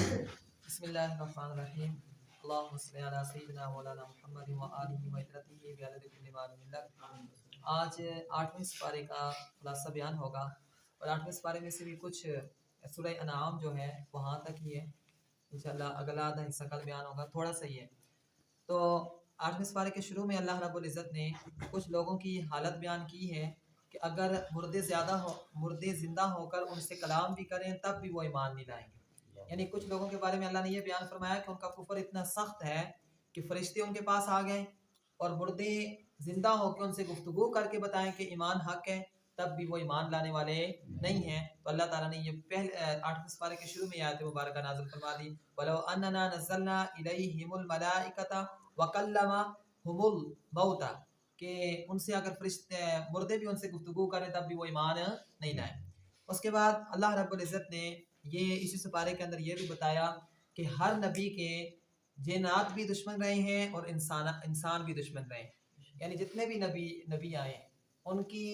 بسم اللہ الرحمن الرحیم اللہم صلی علی سیدنا مولانا محمد و آلہ و اطرتہ بعدد کل ما لک۔ آج 8ویں سپارے کا خلاصہ بیان ہوگا، اور 8ویں سپارے میں سے بھی کچھ سورہ انعام جو ہے وہاں تک ہی ہے، انشاءاللہ اگلا آدھا حصہ کل بیان ہوگا، تھوڑا سا ہی ہے۔ تو 8ویں سپارے کے شروع میں اللہ رب العزت نے کچھ لوگوں کی حالت بیان کی ہے کہ اگر مردے زندہ ہو کر ان سے کلام بھی کریں تب بھی وہ ایمان نہیں لائیں گے۔ یعنی کچھ لوگوں کے بارے میں اللہ نے یہ بیان فرمایا کہ ان کا کفر اتنا سخت ہے کہ فرشتے ان کے پاس آ گئے اور مردے زندہ ہو کے ان سے گفتگو کر کے بتائیں کہ ایمان حق ہے، تب بھی وہ ایمان لانے والے نہیں ہیں۔ تو اللہ تعالیٰ نے یہ پہلے 8ویں سپارے کے شروع میں آیت مبارکہ نازل فرما دی، وَلَوْ أَنَّنَا نَزَّلْنَا إِلَيْهِمُ الْمَلَائِكَةَ وَكَلَّمَهُمُ الْمَوْتَى، کہ ان سے اگر فرشتے مردے بھی ان سے گفتگو کریں تب بھی وہ ایمان نہیں لائیں۔ اس کے بعد اللہ رب العزت نے یہ اسی سپارے کے اندر یہ بھی بتایا کہ ہر نبی کے جنات بھی دشمن رہے ہیں اور انسان بھی دشمن رہے ہیں، یعنی جتنے بھی نبی آئے ہیں ان کی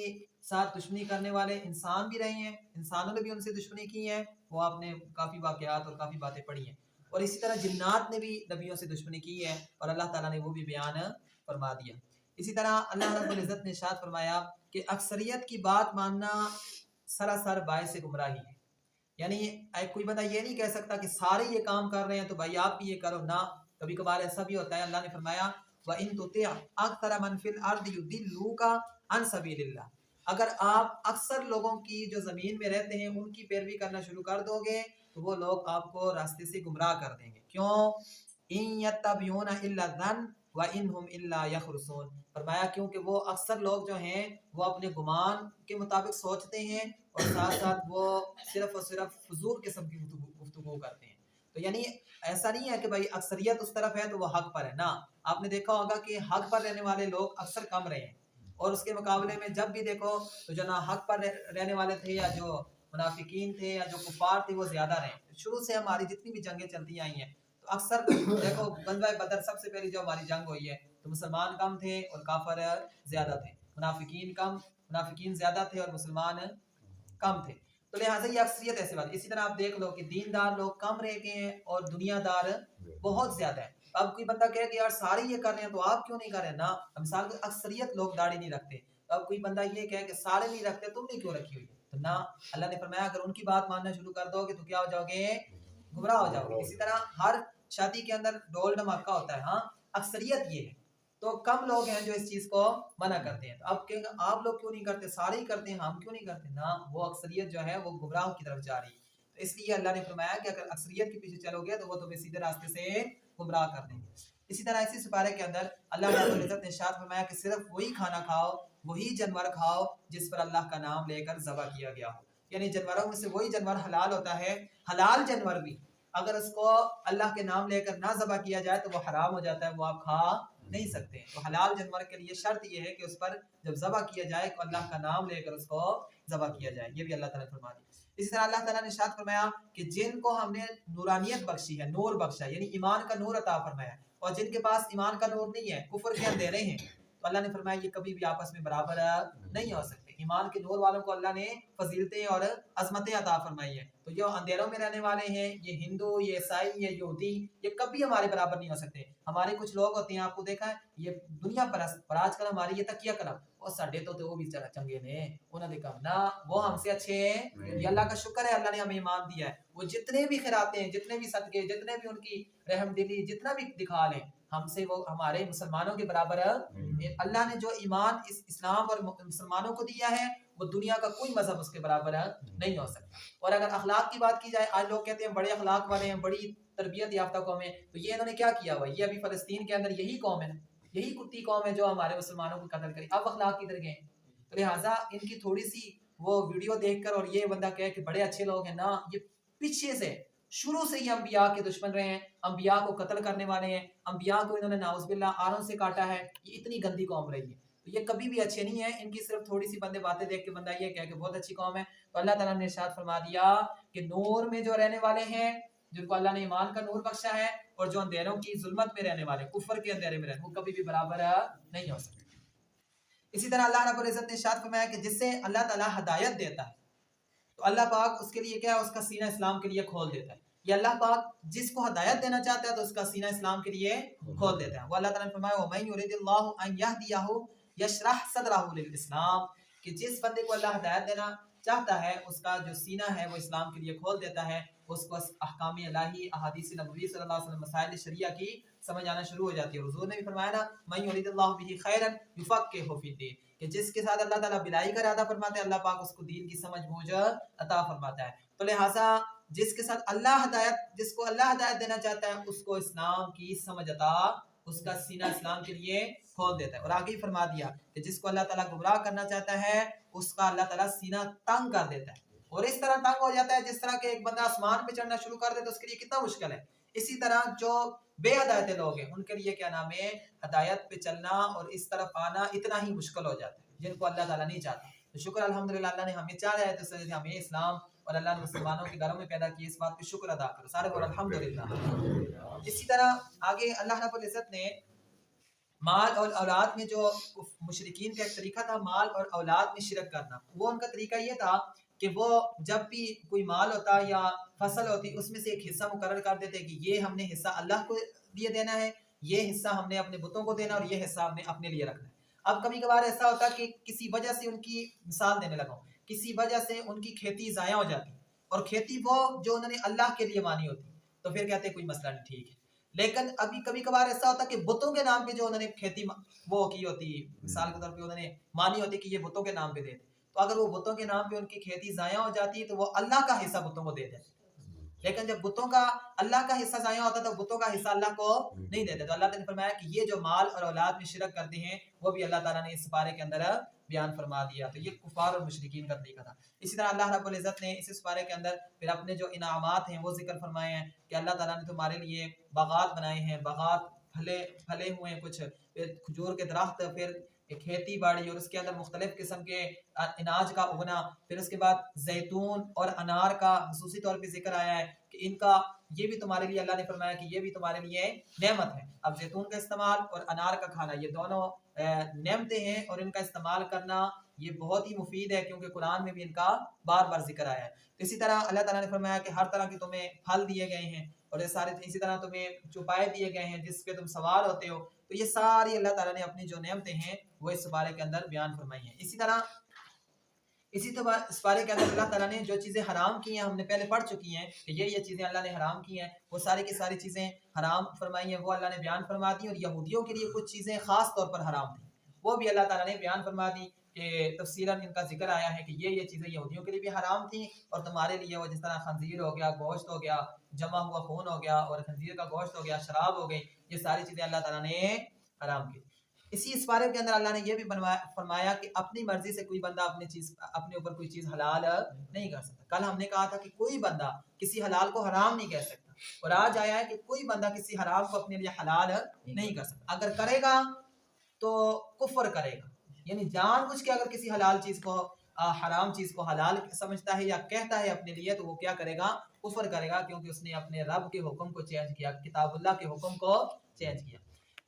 ساتھ دشمنی کرنے والے انسان بھی رہے ہیں، انسانوں نے بھی ان سے دشمنی کی ہے، وہ آپ نے کافی واقعات اور کافی باتیں پڑھی ہیں، اور اسی طرح جنات نے بھی نبیوں سے دشمنی کی ہے اور اللہ تعالیٰ نے وہ بھی بیان فرما دیا۔ اسی طرح اللہ رب العزت نے ارشاد فرمایا کہ اکثریت کی بات ماننا سراسر باعث گمراہی ہے، یعنی کوئی بندہ یہ نہیں کہہ سکتا کہ سارے یہ کام کر رہے ہیں تو بھائی آپ بھی یہ کرو، نہ، کبھی کبھار ایسا بھی ہوتا ہے۔ اللہ نے فرمایا وَإِن تُطِعْ أَكْثَرَ مَنْ فِي الْأَرْضِ يُضِلُّوكَ عَنْ سَبِيلِ اللَّهِ، اگر آپ اکثر لوگوں کی جو زمین میں رہتے ہیں ان کی پیروی کرنا شروع کر دو گے تو وہ لوگ آپ کو راستے سے گمراہ کر دیں گے۔ کیوں؟ إِن يَتَّبِعُونَ إِلَّا الظَّنَّ وَإِنْ هُمْ إِلَّا يَخْرُصُونَ، فرمایا کیونکہ وہ اکثر لوگ جو ہیں وہ اپنے گمان کے مطابق سوچتے ہیں اور ساتھ ساتھ وہ صرف اور صرف فضول قسم کی گفتگو کرتے ہیں۔ تو یعنی ایسا نہیں ہے کہ بھائی اکثریت اس طرف ہے تو وہ حق پر ہے، نہ، آپ نے دیکھا ہوگا کہ حق پر رہنے والے لوگ اکثر کم رہے ہیں، اور اس کے مقابلے میں جب بھی دیکھو تو جو نہ حق پر رہنے والے تھے یا جو منافقین تھے یا جو کفار تھے وہ زیادہ رہے۔ شروع سے ہماری جتنی بھی جنگیں چلتی آئی ہیں تو اکثر دیکھو غزوہ بدر سب سے پہلی جو ہماری جنگ ہوئی ہے تو مسلمان کم تھے اور کافر زیادہ تھے، منافقین زیادہ تھے اور مسلمان کم تھے، تو لہٰذا یہ اکثریت ایسی بات۔ اسی طرح آپ دیکھ لو کہ دیندار لوگ کم رہ گئے ہیں اور دنیا دار بہت زیادہ ہے۔ اب کوئی بندہ کہے کہ یار سارے یہ کر رہے ہیں تو آپ کیوں نہیں کر رہے؟ نہ، مثال کے اکثریت لوگ داڑھی نہیں رکھتے، اب کوئی بندہ یہ کہے کہ سارے نہیں رکھتے تم نے کیوں رکھی ہوئی؟ تو نہ، اللہ نے فرمایا اگر ان کی بات ماننا شروع کر دو گے تو کیا ہو جاؤ گے؟ گمراہ ہو جاؤ گے۔ اسی طرح ہر شادی کے اندر ڈھول ڈھماکہ ہوتا ہے، ہاں، اکثریت یہ ہے تو کم لوگ ہیں جو اس چیز کو منع کرتے ہیں۔ تو اب کہیں گے آپ لوگ کیوں نہیں کرتے، سارے ہی کرتے ہیں ہم کیوں نہیں کرتے؟ نہ، وہ اکثریت جو ہے وہ گمراہ کی طرف جا رہی ہے، تو اس لیے اللہ نے فرمایا کہ اگر اکثریت کے پیچھے چلو گے تو وہ تمہیں سیدھے راستے سے گمراہ کر دیں گے۔ اسی طرح اسی سپارے کے اندر اللہ رب العزت نے ارشاد فرمایا کہ صرف وہی کھانا کھاؤ، وہی جانور کھاؤ جس پر اللہ کا نام لے کر ذبح کیا گیا ہو، یعنی جانوروں میں سے وہی جانور حلال ہوتا ہے، حلال جانور بھی اگر اس کو اللہ کے نام لے کر نہ ذبح کیا جائے تو وہ حرام ہو جاتا ہے، وہ آپ کھا نہیں سکتے۔ تو حلال جانور کے لیے شرط یہ ہے کہ اس پر جب ذبح کیا جائے تو اللہ کا نام لے کر اس کو ذبح کیا جائے، یہ بھی اللہ تعالیٰ نے فرما دیا۔ اسی طرح اللہ تعالیٰ نے ارشاد فرمایا کہ جن کو ہم نے نورانیت بخشی ہے، نور بخشا، یعنی ایمان کا نور عطا فرمایا، اور جن کے پاس ایمان کا نور نہیں ہے، کفر کے اندھیرے ہیں، تو اللہ نے فرمایا یہ کبھی بھی آپس میں برابر نہیں ہو سکتے۔ ایمان کے نور والوں کو اللہ نے فضیلتیں اور عظمتیں عطا فرمائی ہیں، تو جو اندھیروں میں رہنے والے ہیں، یہ ہندو، یہ عیسائی، یہ یہودی، یہ کبھی ہمارے برابر نہیں ہو سکتے۔ ہمارے کچھ لوگ ہوتے ہیں، آپ کو دیکھا ہے، یہ دنیا پرست، پر آج کل ہماری یہ تکیہ کلام، اور ساڈے تو وہ بھی چنگے نے، انہوں نے کہا نہ وہ ہم سے اچھے ہیں، یہ اللہ کا شکر ہے، اللہ نے ہمیں ایمان دیا ہے۔ وہ جتنے بھی خیراتیں ہیں، جتنے بھی صدقے، جتنے بھی ان کی رحم دلی، جتنا بھی دکھا لیں، ہم سے وہ ہمارے مسلمانوں کے برابر ہے۔ اللہ نے جو ایمان اسلام اور مسلمانوں کو دیا ہے وہ دنیا کا کوئی مذہب اس کے برابر نہیں ہو سکتا۔ اور اگر اخلاق کی بات کی جائے، آج لوگ کہتے ہیں بڑے اخلاق والے ہیں، بڑی تربیت یافتہ قوم ہے، تو یہ انہوں نے کیا کیا ہوا؟ یہ ابھی فلسطین کے اندر یہی قوم ہے، یہی کتی قوم ہے جو ہمارے مسلمانوں کو قتل کری، اب اخلاق کدھر گئے؟ تو لہٰذا ان کی تھوڑی سی وہ ویڈیو دیکھ کر اور یہ بندہ کہے کہ بڑے اچھے لوگ ہیں، نہ، یہ پیچھے سے شروع سے ہی انبیاء کے دشمن رہے ہیں، انبیاء کو قتل کرنے والے ہیں، انبیاء کو انہوں نے نعوذ باللہ آروں سے کاٹا ہے، یہ اتنی گندی قوم رہی ہے، تو یہ کبھی بھی اچھے نہیں ہیں۔ ان کی صرف تھوڑی سی بندے باتیں دیکھ کے بندہ یہ کہے کہ بہت اچھی قوم ہے، تو اللہ تعالیٰ نے ارشاد فرما دیا کہ نور میں جو رہنے والے ہیں، جن کو اللہ نے ایمان کا نور بخشا ہے، اور جو اندھیروں کی ظلمت میں رہنے والے، کفر کے اندھیرے میں رہنے، وہ کبھی بھی برابر نہیں ہو سکتے۔ اسی طرح اللہ رب العزت نے ارشاد فرمایا کہ جس سے اللہ تعالیٰ ہدایت دیتا ہے تو اللہ پاک اس کے لیے کیا ہے، اس کا سینہ اسلام کے لیے کھول دیتا ہے، یہ اللہ پاک جس کو ہدایت دینا چاہتا ہے تو اس کا سینہ اسلام کے لیے کھول دیتا ہے. وہ اللہ تعالیٰ نے فرمایا وَمَن يُرِدِ اللَّهُ أَن يَهْدِيَهُ يَشْرَحْ صَدْرَهُ لِلْإِسْلَامِ کہ جس بندے کو اللہ ہدایت دینا چاہتا ہے اس کا جو سینہ ہے وہ اسلام کے لیے کھول دیتا ہے، اس کو احکام الہی، احادیث نبوی صلی اللہ علیہ وسلم، مسائل شریعہ کی سمجھ آنا شروع ہو جاتی ہے. حضور نے بھی فرمایا نا مَن يُرِدِ اللَّهُ بِهِ خَيْرًا يُفَقِّهْهُ فِي الدِّينِ کہ جس کے ساتھ اللہ تعالیٰ بلائی کا ارادہ فرماتے ہیں اللہ پاک اس کو دین کی سمجھ بوجھ عطا فرماتا ہے. تو لہٰذا جس کے ساتھ جس کو اللہ ہدایت دینا چاہتا ہے اس کو اسلام کی سمجھ عطا، اس کا سینہ اسلام کے لیے کھول دیتا ہے. اور آگے ہی فرما دیا کہ جس کو اللہ تعالیٰ گمراہ کرنا چاہتا ہے اس کا اللہ تعالیٰ سینہ تنگ کر دیتا ہے، اور اس طرح تنگ ہو جاتا ہے جس طرح کہ ایک بندہ آسمان پہ چڑھنا شروع کر دے تو اس کے لیے کتنا مشکل ہے. اسی طرح جو بے ہدایت لوگ ہیں ان کے لیے کیا نام ہے، ہدایت پہ چلنا اور اس طرف آنا اتنا ہی مشکل ہو جاتا ہے جن کو اللہ تعالیٰ نہیں چاہتا. تو شکر الحمدللہ اللہ نے ہمیں چاہ رہا ہے تو ہمیں اسلام اور اللہ نے مسلمانوں کے گھروں میں پیدا کیے، اس بات پہ شکر ادا کرو سارے بول الحمدللہ. اسی طرح آگے اللہ رب العزت نے مال اور اولاد میں جو مشرکین کا ایک طریقہ تھا مال اور اولاد میں شرک کرنا، وہ ان کا طریقہ یہ تھا کہ وہ جب بھی کوئی مال ہوتا یا فصل ہوتی اس میں سے ایک حصہ مقرر کر دیتے کہ یہ ہم نے حصہ اللہ کو لیے دینا ہے، یہ حصہ ہم نے اپنے بتوں کو دینا اور یہ حصہ ہم نے اپنے لیے رکھنا ہے. اب کبھی کبھار ایسا ہوتا کہ کسی وجہ سے ان کی مثال دینے لگا ہوں، کسی وجہ سے ان کی کھیتی ضائع ہو جاتی اور کھیتی وہ جو انہوں نے اللہ کے لیے مانی ہوتی تو پھر کہتے کوئی مسئلہ نہیں ٹھیک ہے. لیکن ابھی کبھی کبھار ایسا ہوتا کہ بتوں کے نام پہ جو انہوں نے کھیتی وہ کی ہوتی، مثال کے طور پہ انہوں نے مانی ہوتی کہ یہ بتوں کے نام پہ دیتے، تو اگر وہ بتوں کے نام پہ ان کی کھیتی ضائع ہو جاتی تو وہ اللہ کا حصہ بتوں کو دے دیتے. لیکن جب بتوں کا اللہ کا حصہ ضائع ہوتا تو بتوں کا حصہ اللہ کو نہیں دیتے. تو اللہ تعالیٰ نے فرمایا کہ یہ جو مال اور اولاد میں شرک کرتے ہیں وہ بھی اللہ تعالیٰ نے اس پارے کے اندر بیان فرما دیا. تو یہ کفار اور مشرکین کا طریقہ تھا. اسی طرح اللہ رب العزت نے اس پارے کے اندر پھر اپنے جو انعامات ہیں وہ ذکر فرمائے ہیں کہ اللہ تعالیٰ نے تمہارے لیے باغات بنائے ہیں، باغات پھلے ہوئے ہیں کچھ، پھر کھجور کے درخت، پھر کھیتی باڑی اور اس کے اندر مختلف قسم کے اناج کا اگنا، پھر اس کے بعد زیتون اور انار کا خصوصی طور پہ ذکر آیا ہے کہ ان کا یہ بھی تمہارے لیے اللہ نے فرمایا کہ یہ بھی تمہارے لیے نعمت ہے. اب زیتون کا استعمال اور انار کا کھانا یہ دونوں نعمتیں ہیں اور ان کا استعمال کرنا یہ بہت ہی مفید ہے کیونکہ قرآن میں بھی ان کا بار بار ذکر آیا ہے. اسی طرح اللہ تعالیٰ نے فرمایا کہ ہر طرح کے تمہیں پھل دیے گئے ہیں اور یہ سارے اسی طرح تمہیں چوپائے دیے گئے ہیں جس پہ تم سوار ہوتے ہو. تو یہ ساری اللہ تعالیٰ نے اپنی جو نعمتیں ہیں وہ اس بارے کے اندر بیان فرمائی ہیں. اسی طرح اس بارے کے اندر اللہ تعالیٰ نے جو چیزیں حرام کی ہیں ہم نے پہلے پڑھ چکی ہیں کہ یہ چیزیں اللہ نے حرام کی ہیں، وہ ساری کی ساری چیزیں حرام فرمائی ہیں وہ اللہ نے بیان فرما دی. اور یہودیوں کے لیے کچھ چیزیں خاص طور پر حرام تھیں وہ بھی اللہ تعالیٰ نے بیان فرما دی کہ تفصیلاً ان کا ذکر آیا ہے کہ یہ چیزیں یہودیوں کے لیے بھی حرام تھیں اور تمہارے لیے وہ جس طرح خنزیر ہو گیا، گوشت ہو گیا، جمع ہوا خون ہو گیا اور خنزیر کا گوشت ہو گیا، شراب ہو گئی، یہ ساری چیزیں اللہ تعالیٰ نے حرام کی. اس بارے کے اندر اللہ نے یہ بھی فرمایا کہ اپنی مرضی سے کوئی بندہ اپنے اوپر کوئی چیز حلال نہیں کر سکتا. کل ہم نے کہا تھا کہ کوئی بندہ کسی حلال کو حرام نہیں کہہ سکتا، اور آج آیا ہے کہ کوئی بندہ کسی حرام کو اپنے لیے حلال نہیں کر سکتا. اگر کرے گا تو کفر کرے گا، یعنی جان بوجھ کے اگر کسی حلال چیز کو حرام چیز کو حلال سمجھتا ہے یا کہتا ہے اپنے لیے تو وہ کیا کرے گا، کفر کرے گا، کیونکہ اس نے اپنے رب کے حکم کو چینج کیا، کتاب اللہ کے حکم کو چینج کیا.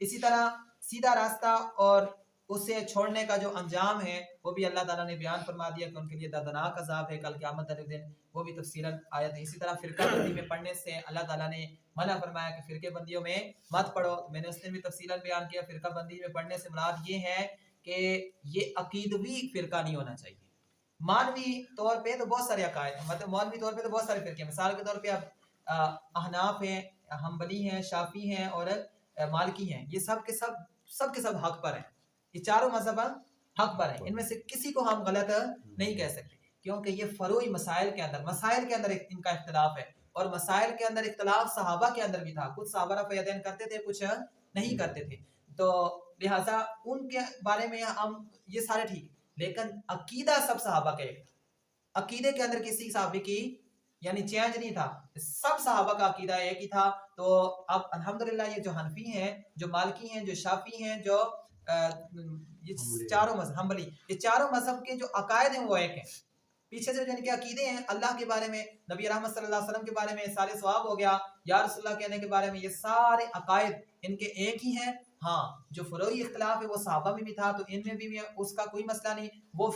اسی طرح سیدھا راستہ اور اسے چھوڑنے کا جو انجام ہے وہ بھی اللہ تعالیٰ نے بیان فرما دیا کہ ان کے لیے دردناک عذاب ہے کل قیامت والے دن، وہ بھی تفصیلاً آیت ہے. اسی طرح فرقہ بندی میں پڑھنے سے اللہ تعالیٰ نے منع فرمایا کہ فرقے بندیوں میں مت پڑھو. میں نے اس نے بھی تفصیلاً بیان کیا فرقہ بندی میں پڑھنے سے مراد یہ ہے کہ یہ عقیدوی فرقہ نہیں ہونا چاہیے. مانوی طور پہ تو بہت سارے عقائد ہیں، مطلب مولوی طور پہ تو بہت سارے فرقے ہیں. مثال کے طور پہ اب احناف ہیں، حنبلی ہیں، شافعی ہیں اور مالکی ہیں، یہ سب کے سب حق پر ہیں. یہ چاروں مذہب حق پر ہیں، ان میں سے کسی کو ہم غلط نہیں کہہ سکتے کیونکہ یہ فروعی مسائل کے اندر ان کا اختلاف ہے. اور مسائل کے اندر اختلاف صحابہ کے اندر بھی تھا، کچھ صحابہ رفع یدین کرتے تھے کچھ نہیں کرتے تھے، تو لہٰذا ان کے بارے میں ہم یہ سارے ٹھیک، لیکن عقیدہ سب صحابہ کا ایک تھا. عقیدے کے اندر کسی صحابی کی یعنی چینج نہیں تھا، سب صحابہ کا عقیدہ ایک ہی تھا. تو اب الحمدللہ یہ جو حنفی ہیں، جو مالکی ہیں، جو شافعی ہیں، جو یہ چاروں مذہب حنبلی، یہ چاروں مذہب کے جو عقائد ہیں وہ ایک ہیں. پیچھے سے جو ان کے عقیدے ہیں اللہ کے بارے میں، نبی رحمت صلی اللہ علیہ وسلم کے بارے میں سارے ثواب ہو گیا، یا رسول اللہ کہنے کے بارے میں، یہ سارے عقائد ان کے ایک ہی ہیں. ہاں جو فروعی اختلاف ہے وہ صحابہ میں بھی تھا تو ان میں بھی اس کا کوئی مسئلہ نہیں، وہ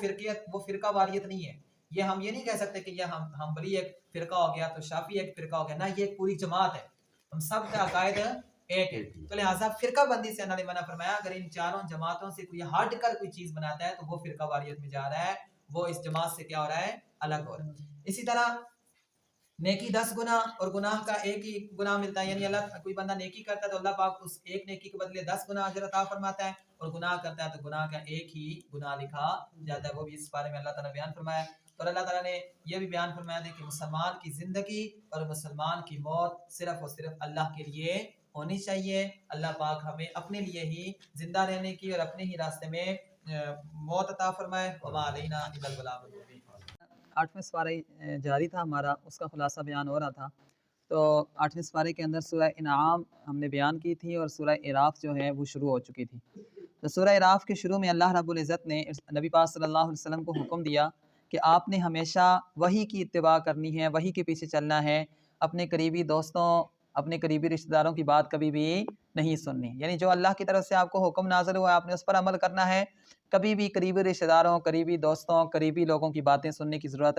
فرقہ واریت نہیں ہے. یہ ہم یہ نہیں کہہ سکتے کہ یہ ہمبلی ایک فرقہ ہو گیا تو شافی ایک فرقہ ہو گیا، نہ، یہ ایک پوری جماعت ہے، ہم سب کا عقائد ایک ہے۔ تو لہٰذا فرقہ بندی سے اللہ نے منع فرمایا، اگر ان چاروں جماعتوں سے کوئی ہٹ کر کوئی چیز بناتا ہے تو وہ فرقہ واریت میں جا رہا ہے، وہ اس جماعت سے کیا ہو رہا ہے؟ الگ ہو رہا ہے۔ اسی طرح نیکی 10 گنا اور گناہ کا ایک ہی گناہ ملتا ہے، یعنی اللہ کوئی بندہ نیکی کرتا ہے تو اللہ پاک اس ایک نیکی کے بدلے 10 گنا اجر عطا فرماتا ہے، اور گناہ کرتا ہے تو گناہ کا ایک ہی گناہ لکھا جاتا ہے۔ وہ بھی اس بارے میں اللہ تعالیٰ نے بیان فرمایا، اور اللہ تعالیٰ نے یہ بھی بیان فرمایا ہے کہ مسلمان کی زندگی اور مسلمان کی موت صرف اور صرف اللہ کے لیے ہونی چاہیے۔ اللہ پاک ہمیں اپنے لیے ہی زندہ رہنے کی اور اپنے ہی راستے میں موت عطا فرمائے۔ وما علینا الا البلاغ المبین۔ 8ویں سپارہ جاری تھا ہمارا، اس کا خلاصہ بیان ہو رہا تھا۔ تو 8ویں سپارے کے اندر سورہ انعام ہم نے بیان کی تھی، اور سورہ اعراف جو ہے وہ شروع ہو چکی تھی۔ تو سورہ اعراف کے شروع میں اللہ رب العزت نے نبی پاک صلی اللہ علیہ وسلم کو حکم دیا کہ آپ نے ہمیشہ وحی کی اتباع کرنی ہے، وحی کے پیچھے چلنا ہے، اپنے قریبی دوستوں، اپنے قریبی رشتہ داروں کی بات کبھی بھی نہیں سننی، یعنی جو اللہ کی طرف سے آپ کو حکم نازل ہوا ہے آپ نے اس پر عمل کرنا ہے، کبھی بھی قریبی رشتہ داروں، قریبی دوستوں، قریبی لوگوں کی باتیں سننے کی ضرورت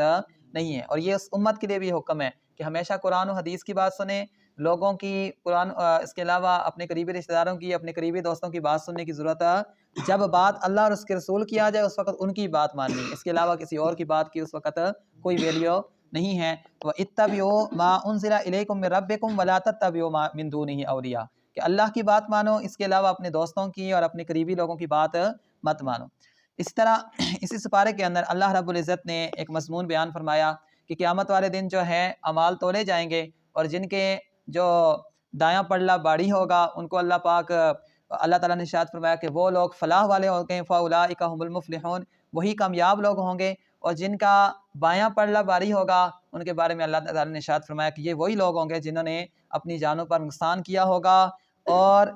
نہیں ہے۔ اور یہ اس امت کے لیے بھی حکم ہے کہ ہمیشہ قرآن و حدیث کی بات سنیں، لوگوں کی قرآن اس کے علاوہ اپنے قریبی رشتہ داروں کی، اپنے قریبی دوستوں کی بات سننے کی ضرورت ہے۔ جب بات اللہ اور اس کے رسول کی آ جائے اس وقت ان کی بات ماننی، اس کے علاوہ کسی اور کی بات کی اس وقت کوئی ویلیو نہیں ہے۔ وَاتَّبِعُوا مَا أُنزِلَ إِلَيْكُم مِّن رَّبِّكُمْ وَلَا تَتَّبِعُوا مَا مِن دُونِهِ أَوْلِيَاءَ، کہ اللہ کی بات مانو، اس کے علاوہ اپنے دوستوں کی اور اپنے قریبی لوگوں کی بات مت مانو۔ اس طرح اسی سپارے کے اندر اللہ رب العزت نے ایک مضمون بیان فرمایا کہ قیامت والے دن جو ہے اعمال تولے جائیں گے، اور جن کے جو دایاں پلڑا باڑی ہوگا ان کو اللہ پاک، اللہ تعالیٰ نے ارشاد فرمایا کہ وہ لوگ فلاح والے ہوں گے، فَأُولَٰئِکَ هُمُ الْمُفْلِحُونَ، وہی کامیاب لوگ ہوں گے، اور جن کا بایاں پلڑا باری ہوگا ان کے بارے میں اللہ تعالیٰ نے ارشاد فرمایا کہ یہ وہی لوگ ہوں گے جنہوں نے اپنی جانوں پر نقصان کیا ہوگا، اور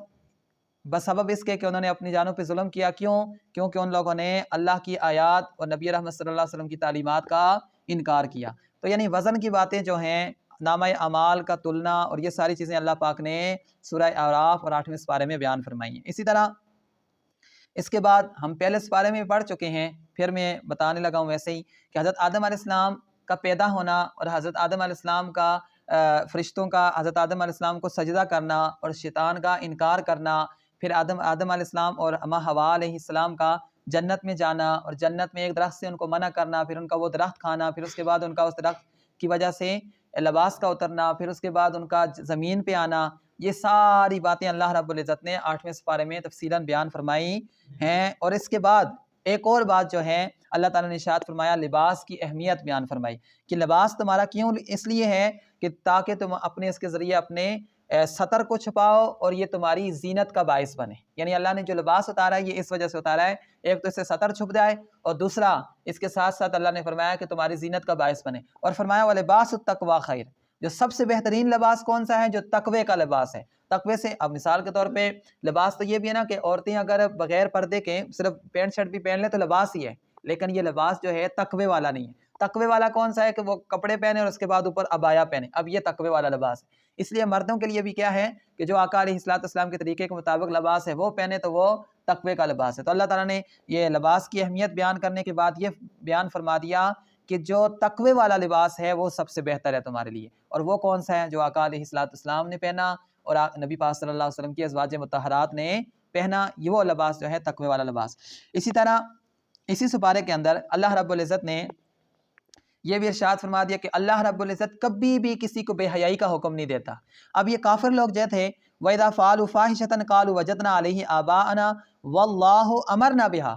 بسبب اس کے کہ انہوں نے اپنی جانوں پہ ظلم کیا۔ کیونکہ ان لوگوں نے اللہ کی آیات اور نبی رحمت صلی اللہ علیہ وسلم کی تعلیمات کا انکار کیا۔ تو یعنی وزن کی باتیں جو ہیں، نامہ اعمال کا تلنا، اور یہ ساری چیزیں اللہ پاک نے سورہ اعراف اور 8ویں سپارے میں بیان فرمائی ہیں۔ اسی طرح اس کے بعد ہم پہلے سپارے میں پڑھ چکے ہیں، پھر میں بتانے لگا ہوں ویسے ہی، کہ حضرت آدم علیہ السلام کا پیدا ہونا اور حضرت آدم علیہ السلام کا فرشتوں کا حضرت آدم علیہ السلام کو سجدہ کرنا اور شیطان کا انکار کرنا، پھر آدم علیہ السلام اور اما حوا علیہ السلام کا جنت میں جانا اور جنت میں ایک درخت سے ان کو منع کرنا، پھر ان کا وہ درخت کھانا، پھر اس کے بعد ان کا اس درخت کی وجہ سے لباس کا اترنا، پھر اس کے بعد ان کا زمین پہ آنا، یہ ساری باتیں اللہ رب العزت نے 8ویں سپارے میں تفصیلاً بیان فرمائی ہیں۔ اور اس کے بعد ایک اور بات جو ہے اللہ تعالیٰ نے ارشاد فرمایا، لباس کی اہمیت بیان فرمائی کہ لباس تمہارا کیوں اس لیے ہے کہ تاکہ تم اپنے اس کے ذریعے اپنے سطر کو چھپاؤ اور یہ تمہاری زینت کا باعث بنے۔ یعنی اللہ نے جو لباس اتارا ہے یہ اس وجہ سے اتارا ہے، ایک تو اس سے سطر چھپ جائے، اور دوسرا اس کے ساتھ ساتھ اللہ نے فرمایا کہ تمہاری زینت کا باعث بنے، اور فرمایا وَلِبَاسُ التَّقْوَىٰ خَيْرٌ، جو سب سے بہترین لباس کون سا ہے؟ جو تقوی کا لباس ہے۔ تقوی سے اب مثال کے طور پہ لباس تو یہ بھی ہے نا کہ عورتیں اگر بغیر پردے کے صرف پینٹ شرٹ بھی پہن لیں تو لباس ہی ہے، لیکن یہ لباس جو ہے تقوی والا نہیں ہے۔ تقوی والا کون سا ہے؟ کہ وہ کپڑے پہنے اور اس کے بعد اوپر عبایا پہنے، اب یہ تقوی والا لباس ہے۔ اس لیے مردوں کے لیے بھی کیا ہے کہ جو آقا علیہ السلام کے طریقے کے مطابق لباس ہے وہ پہنے تو وہ تقوی کا لباس ہے۔ تو اللہ تعالیٰ نے یہ لباس کی اہمیت بیان کرنے کے بعد یہ بیان فرما دیا کہ جو تقوی والا لباس ہے وہ سب سے بہتر ہے تمہارے لیے، اور وہ کون سا ہے؟ جو آقا علیہ السلام نے پہنا اور نبی پاک صلی اللہ علیہ وسلم کی ازواج مطہرات نے پہنا، یہ وہ لباس جو ہے تقوی والا لباس۔ اسی طرح اسی سپارے کے اندر اللہ رب العزت نے یہ بھی ارشاد فرما دیا کہ اللہ رب العزت کبھی بھی کسی کو بے حیائی کا حکم نہیں دیتا۔ اب یہ کافر لوگ جو تھے وَإِذَا فَعَلُوا فَاحِشَةً قَالُوا وَجَدْنَا عَلَيْهِ آبَاءَنَا وَاللَّهُ أَمَرْنَا بِهَا،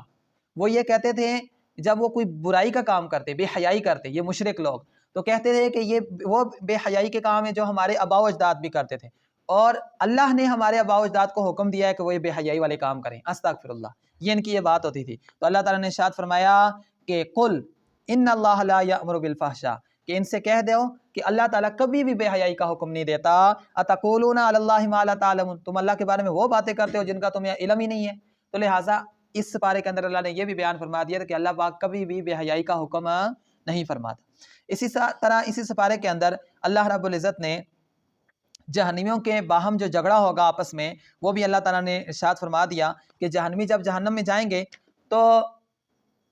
وہ یہ کہتے تھے جب وہ کوئی برائی کا کام کرتے، بے حیائی کرتے، یہ مشرک لوگ تو کہتے تھے کہ یہ وہ بے حیائی کے کام ہیں جو ہمارے آباء و اجداد بھی کرتے تھے، اور اللہ نے ہمارے آباء و اجداد کو حکم دیا ہے کہ وہ یہ بے حیائی والے کام کریں، استغفر اللہ، یہ ان کی یہ بات ہوتی تھی۔ تو اللہ تعالیٰ نے ارشاد فرمایا کہ قل ان اللہ لا یأمر بالفحشاء، کہ ان سے کہہ دو کہ اللہ تعالیٰ کبھی بھی بے حیائی کا حکم نہیں دیتا۔ اتقولون علی اللہ ما لا تعلمون، تم اللہ کے بارے میں وہ باتیں کرتے ہو جن کا تمہیں علم ہی نہیں ہے۔ تو لہٰذا اس سپارے کے اندر اللہ نے یہ بھی بیان فرما دیا کہ اللہ پاک کبھی بھی بے حیائی کا حکم نہیں فرماتا۔ اسی طرح اسی سپارے کے اندر اللہ رب العزت نے جہنمیوں کے باہم جو جھگڑا ہوگا آپس میں، وہ بھی اللہ تعالیٰ نے ارشاد فرما دیا کہ جہنمی جب جہنم میں جائیں گے تو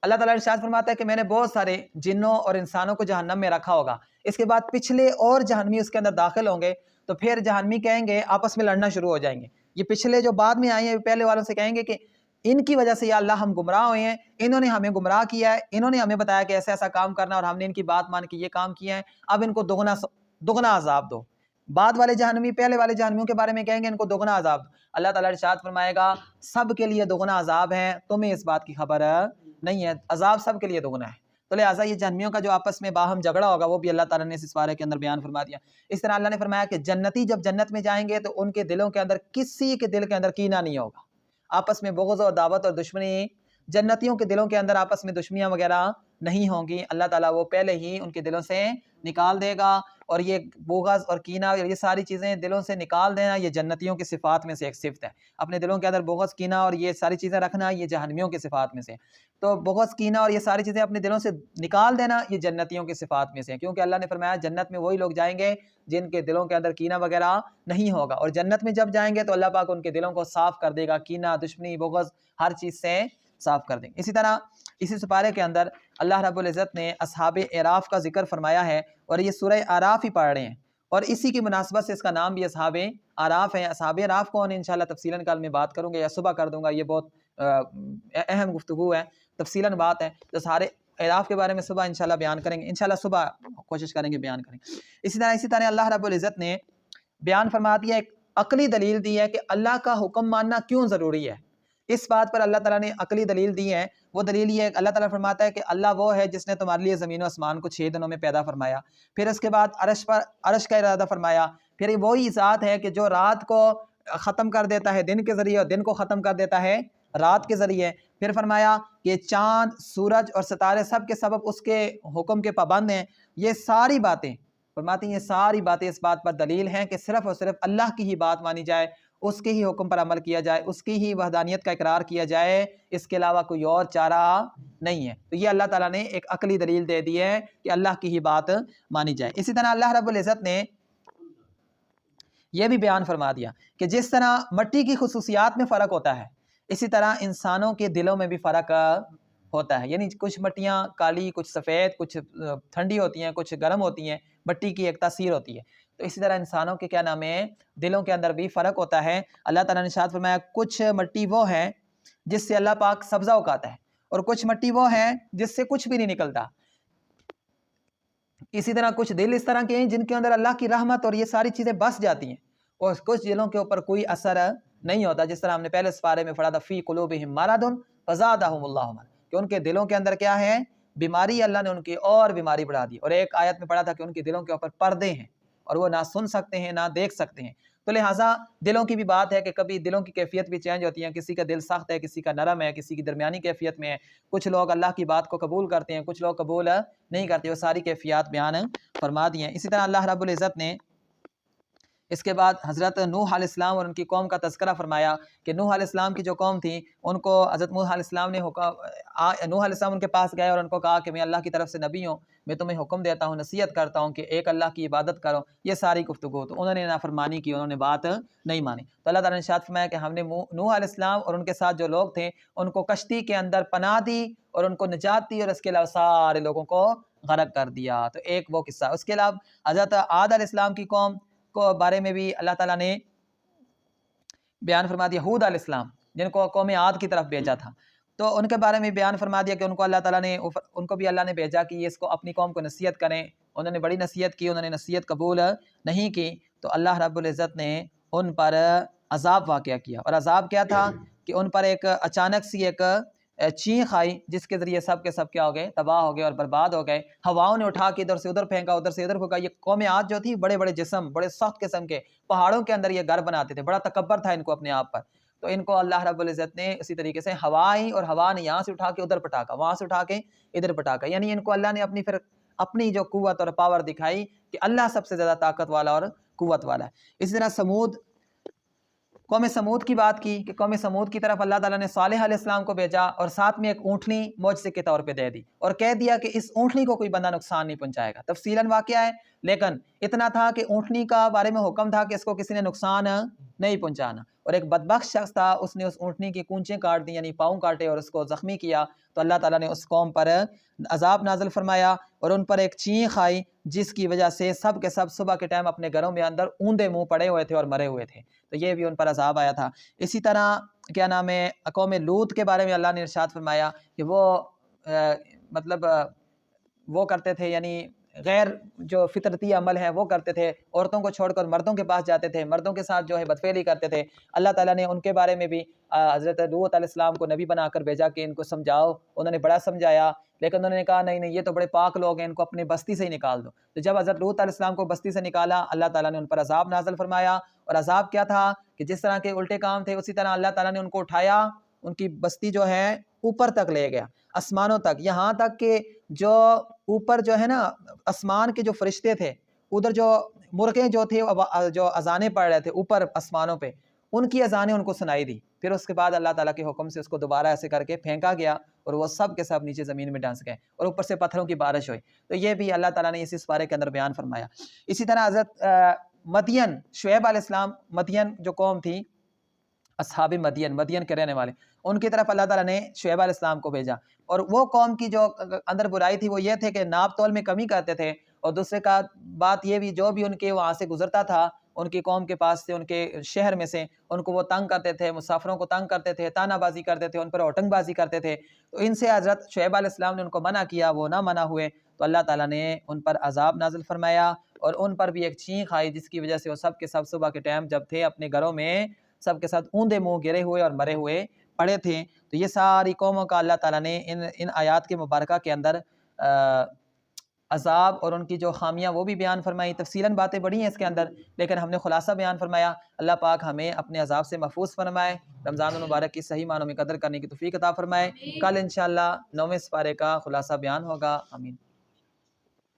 اللہ تعالیٰ ارشاد فرماتا ہے کہ میں نے بہت سارے جنوں اور انسانوں کو جہنم میں رکھا ہوگا، اس کے بعد پچھلے اور جہنمی اس کے اندر داخل ہوں گے، تو پھر جہنمی کہیں گے، آپس میں لڑنا شروع ہو جائیں گے، یہ پچھلے جو بعد میں آئے ہیں پہلے والوں سے کہیں گے کہ ان کی وجہ سے یا اللہ ہم گمراہ ہوئے ہیں، انہوں نے ہمیں گمراہ کیا ہے، انہوں نے ہمیں بتایا کہ ایسا ایسا کام کرنا اور ہم نے ان کی بات مان کے یہ کام کیا ہے، اب ان کو دگنا عذاب دو۔ بعد والے جہنمی پہلے والے جہنمیوں کے بارے میں کہیں گے ان کو دگنا عذاب دو۔ اللہ تعالیٰ ارشاد فرمائے گا سب کے لیے دگنا عذاب ہے، تمہیں اس بات کی خبر نہیں ہے، عذاب سب کے لیے دگنا ہے۔ تو لہٰذا یہ جہنمیوں کا جو آپس میں باہم جھگڑا ہوگا وہ بھی اللہ تعالیٰ نے اس پارے کے اندر بیان فرما دیا۔ اس طرح اللہ نے فرمایا کہ جنتی جب جنت میں جائیں گے تو ان کے دلوں کے اندر کسی کے دل کے اندر کینہ نہیں ہوگا، آپس میں بغض و عداوت اور دشمنی، جنتیوں کے دلوں کے اندر آپس میں دشمنیاں وغیرہ نہیں ہوں گی، اللہ تعالیٰ وہ پہلے ہی ان کے دلوں سے نکال دے گا، اور یہ بغض اور کینہ اور یہ ساری چیزیں دلوں سے نکال دینا یہ جنتیوں کی صفات میں سے ایک صفت ہے۔ اپنے دلوں کے اندر بغض کینہ اور یہ ساری چیزیں رکھنا یہ جہنمیوں کی صفات میں سے، تو بغض کینہ اور یہ ساری چیزیں اپنے دلوں سے نکال دینا یہ جنتیوں کی صفات میں سے، کیونکہ اللہ نے فرمایا جنت میں وہی لوگ جائیں گے جن کے دلوں کے اندر کینہ وغیرہ نہیں ہوگا، اور جنت میں جب جائیں گے تو اللہ پاک ان کے دلوں کو صاف کر دے گا، کینہ دشمنی بغض ہر چیز سے صاف کر دیں گے۔ اسی طرح اسی سپارے کے اندر اللہ رب العزت نے اصحاب اعراف کا ذکر فرمایا ہے، اور یہ سورہ اعراف ہی پڑھ رہے ہیں، اور اسی کی مناسبت سے اس کا نام بھی اصحاب اعراف ہے۔ اصحاب اعراف کون انشاءاللہ تفصیلاً کل میں بات کروں گا یا صبح کر دوں گا، یہ بہت اہم گفتگو ہے، تفصیلاً بات ہے، تو سارے اعراف کے بارے میں صبح انشاءاللہ بیان کریں گے، انشاءاللہ صبح کوشش کریں گے بیان کریں گے۔ اسی طرح اللہ رب العزت نے بیان فرما دیا، ایک عقلی دلیل دی ہے کہ اللہ کا حکم ماننا کیوں ضروری ہے۔ اس بات پر اللہ تعالیٰ نے عقلی دلیل دی ہے، وہ دلیل یہ ہے کہ اللہ تعالیٰ فرماتا ہے کہ اللہ وہ ہے جس نے تمہارے لیے زمین و آسمان کو 6 دنوں میں پیدا فرمایا، پھر اس کے بعد عرش کا ارادہ فرمایا، پھر وہی ذات ہے کہ جو رات کو ختم کر دیتا ہے دن کے ذریعے اور دن کو ختم کر دیتا ہے رات کے ذریعے، پھر فرمایا کہ چاند سورج اور ستارے سب کے سبب اس کے حکم کے پابند ہیں۔ یہ ساری باتیں فرماتی ہیں، یہ ساری باتیں اس بات پر دلیل ہیں کہ صرف اور صرف اللہ کی ہی بات مانی جائے، اس کے ہی حکم پر عمل کیا جائے، اس کی ہی وحدانیت کا اقرار کیا جائے، اس کے علاوہ کوئی اور چارہ نہیں ہے۔ تو یہ اللہ تعالیٰ نے ایک عقلی دلیل دے دی ہے کہ اللہ کی ہی بات مانی جائے۔ اسی طرح اللہ رب العزت نے یہ بھی بیان فرما دیا کہ جس طرح مٹی کی خصوصیات میں فرق ہوتا ہے، اسی طرح انسانوں کے دلوں میں بھی فرق ہوتا ہے، یعنی کچھ مٹیاں کالی، کچھ سفید، کچھ ٹھنڈی ہوتی ہیں، کچھ گرم ہوتی ہیں، مٹی کی ایک تاثیر ہوتی ہے۔ تو اسی طرح انسانوں کے کیا نام ہے دلوں کے اندر بھی فرق ہوتا ہے۔ اللہ تعالیٰ نے ارشاد فرمایا کچھ مٹی وہ ہے جس سے اللہ پاک سبزہ اگاتا ہے، اور کچھ مٹی وہ ہے جس سے کچھ بھی نہیں نکلتا۔ اسی طرح کچھ دل اس طرح کے ہیں جن کے اندر اللہ کی رحمت اور یہ ساری چیزیں بس جاتی ہیں، اور کچھ دلوں کے اوپر کوئی اثر نہیں ہوتا، جس طرح ہم نے پہلے سپارے میں پڑھا تھا فی قلوبہم مرض فزادہم اللہ مرض، کہ ان کے دلوں کے اندر کیا ہے بیماری، اللہ نے ان کی اور بیماری بڑھا دی۔ اور ایک آیت میں پڑھا تھا کہ ان کے دلوں کے اوپر پردے ہیں اور وہ نہ سن سکتے ہیں نہ دیکھ سکتے ہیں۔ تو لہٰذا دلوں کی بھی بات ہے کہ کبھی دلوں کی کیفیت بھی چینج ہوتی ہے، کسی کا دل سخت ہے، کسی کا نرم ہے، کسی کی درمیانی کیفیت میں ہے، کچھ لوگ اللہ کی بات کو قبول کرتے ہیں، کچھ لوگ قبول نہیں کرتے، وہ ساری کیفیات بیان فرما دی ہیں۔ اسی طرح اللہ رب العزت نے اس کے بعد حضرت نوح علیہ السلام اور ان کی قوم کا تذکرہ فرمایا کہ نوح علیہ السلام کی جو قوم تھی ان کو حضرت نوح علیہ السلام نے نوح علیہ السلام ان کے پاس گئے اور ان کو کہا کہ میں اللہ کی طرف سے نبی ہوں، میں تمہیں حکم دیتا ہوں، نصیحت کرتا ہوں کہ ایک اللہ کی عبادت کرو، یہ ساری گفتگو، تو انہوں نے نافرمانی کی، انہوں نے بات نہیں مانی۔ تو اللہ تعالیٰ نے ارشاد فرمایا کہ ہم نے نوح علیہ السلام اور ان کے ساتھ جو لوگ تھے ان کو کشتی کے اندر پناہ دی اور ان کو نجات دی، اور اس کے علاوہ سارے لوگوں کو غرق کر دیا۔ تو ایک وہ قصہ۔ اس کے علاوہ حضرت عاد علیہ السلام کی قوم کو بارے میں بھی اللہ تعالیٰ نے بیان فرما دیا، ہود علیہ السلام جن کو قوم عاد کی طرف بھیجا تھا، تو ان کے بارے میں بیان فرما دیا کہ ان کو اللہ تعالیٰ نے ان کو بھی اللہ نے بھیجا کہ یہ اس کو اپنی قوم کو نصیحت کریں، انہوں نے بڑی نصیحت کی، انہوں نے نصیحت قبول نہیں کی، تو اللہ رب العزت نے ان پر عذاب واقعہ کیا، اور عذاب کیا تھا کہ ان پر ایک اچانک سی ایک چینخ آئی جس کے ذریعے سب کے سب کیا ہو گئے، تباہ ہو گئے اور برباد ہو گئے۔ ہواؤں نے اٹھا کے ادھر سے ادھر پھینکا، ادھر سے ادھر پھینکا۔ یہ قوم عاد جو تھی بڑے بڑے جسم، بڑے سخت قسم کے پہاڑوں کے اندر یہ گھر بناتے تھے، بڑا تکبر تھا ان کو اپنے آپ پر، تو ان کو اللہ رب العزت نے اسی طریقے سے ہوا آئی اور ہوا نے یہاں سے اٹھا کے ادھر پٹاکا، وہاں سے اٹھا کے ادھر پٹاکا، یعنی ان کو اللہ نے اپنی جو قوت اور پاور دکھائی کہ اللہ سب سے زیادہ طاقت والا اور قوت والا ہے۔ اسی طرح قوم سمود کی بات کی کہ قوم سمود کی طرف اللہ تعالیٰ نے صالح علیہ السلام کو بھیجا اور ساتھ میں ایک اونٹنی معجزے کے طور پہ دے دی اور کہہ دیا کہ اس اونٹنی کو کوئی بندہ نقصان نہیں پہنچائے گا۔ تفصیلاً واقعہ ہے، لیکن اتنا تھا کہ اونٹنی کا بارے میں حکم تھا کہ اس کو کسی نے نقصان نہیں پہنچانا۔ اور ایک بدبخت شخص تھا، اس نے اس اونٹنی کی کونچیں کاٹ دی، یعنی پاؤں کاٹے اور اس کو زخمی کیا، تو اللہ تعالیٰ نے اس قوم پر عذاب نازل فرمایا اور ان پر ایک چینخ آئی جس کی وجہ سے سب کے سب صبح کے ٹائم اپنے گھروں میں اندر اوندے منہ پڑے ہوئے تھے اور مرے ہوئے تھے، تو یہ بھی ان پر عذاب آیا تھا۔ اسی طرح کیا نام ہے قوم لوط کے بارے میں اللہ نے ارشاد فرمایا کہ وہ وہ کرتے تھے، یعنی غیر جو فطرتی عمل ہے وہ کرتے تھے، عورتوں کو چھوڑ کر مردوں کے پاس جاتے تھے، مردوں کے ساتھ جو ہے بدفعلی کرتے تھے۔ اللہ تعالیٰ نے ان کے بارے میں بھی حضرت لوط علیہ السلام کو نبی بنا کر بھیجا کہ ان کو سمجھاؤ، انہوں نے بڑا سمجھایا، لیکن انہوں نے کہا نہیں یہ تو بڑے پاک لوگ ہیں، ان کو اپنی بستی سے ہی نکال دو۔ تو جب حضرت لوط علیہ السلام کو بستی سے نکالا، اللہ تعالیٰ نے ان پر عذاب نازل فرمایا، اور عذاب کیا تھا کہ جس طرح کے الٹے کام تھے اسی طرح اللہ تعالیٰ نے ان کو اٹھایا، ان کی بستی جو ہے اوپر تک لے گیا، آسمانوں تک، یہاں تک کہ جو اوپر جو ہے نا آسمان کے جو فرشتے تھے، ادھر جو مرغیں جو تھے جو اذانیں پڑھ رہے تھے اوپر آسمانوں پہ، ان کی اذانیں ان کو سنائی دی۔ پھر اس کے بعد اللہ تعالیٰ کے حکم سے اس کو دوبارہ ایسے کر کے پھینکا گیا اور وہ سب کے سب نیچے زمین میں ڈنس گئے اور اوپر سے پتھروں کی بارش ہوئی۔ تو یہ بھی اللہ تعالیٰ نے اسی پارے کے اندر بیان فرمایا۔ اسی طرح حضرت مدین، شعیب علیہ السلام، مدین جو قوم تھی، اصحاب مدین کے رہنے والے، ان کی طرف اللہ تعالیٰ نے شعیب علیہ السلام کو بھیجا، اور وہ قوم کی جو اندر برائی تھی وہ یہ تھے کہ ناپ تول میں کمی کرتے تھے، اور دوسرے کا بات یہ بھی جو بھی ان کے وہاں سے گزرتا تھا ان کی قوم کے پاس سے، ان کے شہر میں سے، ان کو وہ تنگ کرتے تھے، مسافروں کو تنگ کرتے تھے، تانہ بازی کرتے تھے، ان پر اوٹنگ بازی کرتے تھے۔ تو ان سے حضرت شعیب علیہ السلام نے ان کو منع کیا، وہ نہ منع ہوئے، تو اللہ تعالیٰ نے ان پر عذاب نازل فرمایا اور ان پر بھی ایک چینخ آئی جس کی وجہ سے وہ سب کے سب صبح کے ٹائم جب تھے اپنے گھروں میں سب کے ساتھ اوندے منہ گرے ہوئے اور مرے ہوئے پڑے تھے۔ تو یہ ساری قوموں کا اللہ تعالیٰ نے ان آیات کے مبارکہ کے اندر عذاب اور ان کی جو خامیاں وہ بھی بیان فرمائی۔ تفصیلاً باتیں بڑی ہیں اس کے اندر، لیکن ہم نے خلاصہ بیان فرمایا۔ اللہ پاک ہمیں اپنے عذاب سے محفوظ فرمائے، رمضان المبارک کی صحیح معنوں میں قدر کرنے کی توفیق عطا فرمائے۔ کل انشاءاللہ 9ویں سپارے کا خلاصہ بیان ہوگا۔ آمین۔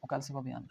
کل سے وہ بیان